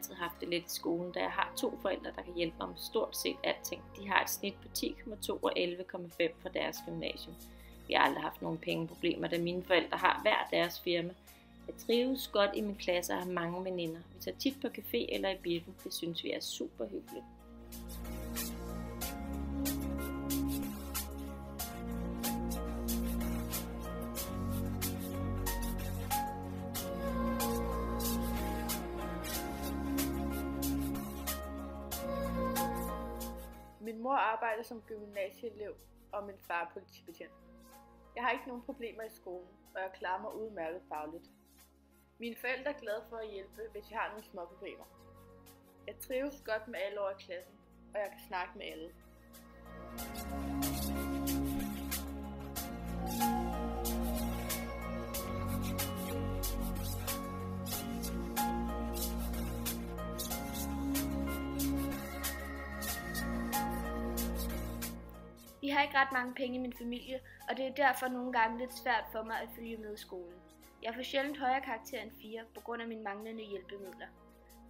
altid haft det lidt i skolen, da jeg har 2 forældre, der kan hjælpe mig med stort set alting. De har et snit på 10,2 og 11,5 for deres gymnasium. Vi har aldrig haft nogen pengeproblemer, da mine forældre har hver deres firma. Jeg trives godt i min klasse og har mange veninder. Vi tager tit på café eller i biffen. Det synes vi er super hyggeligt. Min mor arbejder som gymnasieelev, og min far er politibetjent. Jeg har ikke nogen problemer i skolen, og jeg klarer mig udmærket fagligt. Mine forældre er glade for at hjælpe, hvis jeg har nogle små problemer. Jeg trives godt med alle over i klassen, og jeg kan snakke med alle. Vi har ikke ret mange penge i min familie, og det er derfor nogle gange lidt svært for mig at følge med i skolen. Jeg får sjældent højere karakter end 4 på grund af mine manglende hjælpemidler.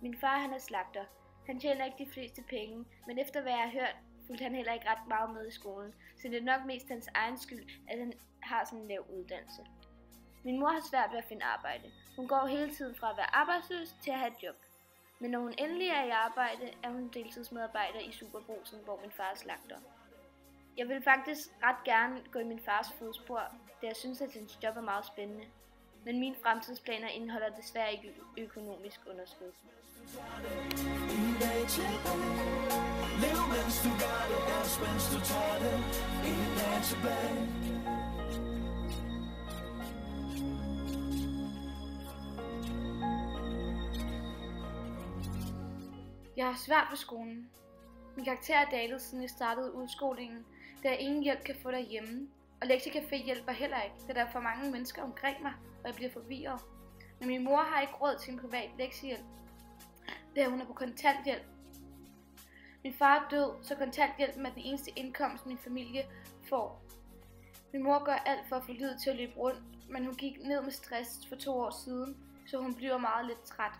Min far han er slagter. Han tjener ikke de fleste penge, men efter hvad jeg har hørt, fulgte han heller ikke ret meget med i skolen, så det er nok mest hans egen skyld, at han har sådan en lav uddannelse. Min mor har svært ved at finde arbejde. Hun går hele tiden fra at være arbejdsløs til at have et job. Men når hun endelig er i arbejde, er hun deltidsmedarbejder i Superbrugsen, hvor min far er slagter. Jeg vil faktisk ret gerne gå i min fars fodspor, da jeg synes, at hendes job er meget spændende. Men mine fremtidsplaner indeholder desværre ikke økonomisk underskud. Jeg har svært ved skolen. Min karakter er dalet, siden jeg startede udskolingen, da jeg ingen hjælp kan få derhjemme. Og lektiecafé hjælper heller ikke, da der er for mange mennesker omkring mig, og jeg bliver forvirret. Men min mor har ikke råd til en privat lektiehjælp, da hun er på kontanthjælp. Min far er død, så kontanthjælpen er den eneste indkomst, min familie får. Min mor gør alt for at få livet til at løbe rundt, men hun gik ned med stress for 2 år siden, så hun bliver meget lidt træt.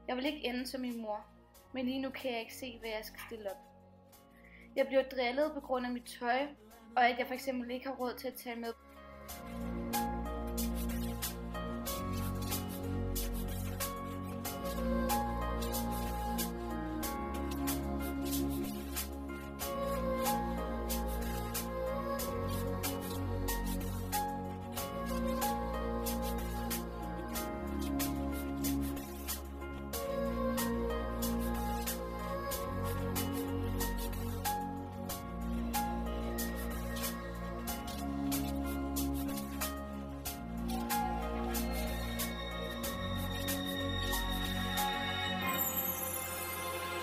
Jeg vil ikke ende som min mor, men lige nu kan jeg ikke se, hvad jeg skal stille op. Jeg bliver drillet på grund af mit tøj, og at jeg f.eks. ikke har råd til at tage med.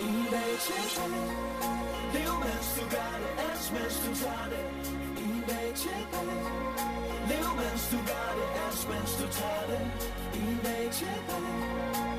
En dag til dag, lev mens du gør det, els mens du tager det. En dag til dag, lev mens du gør det, els mens du tager det. En dag til dag,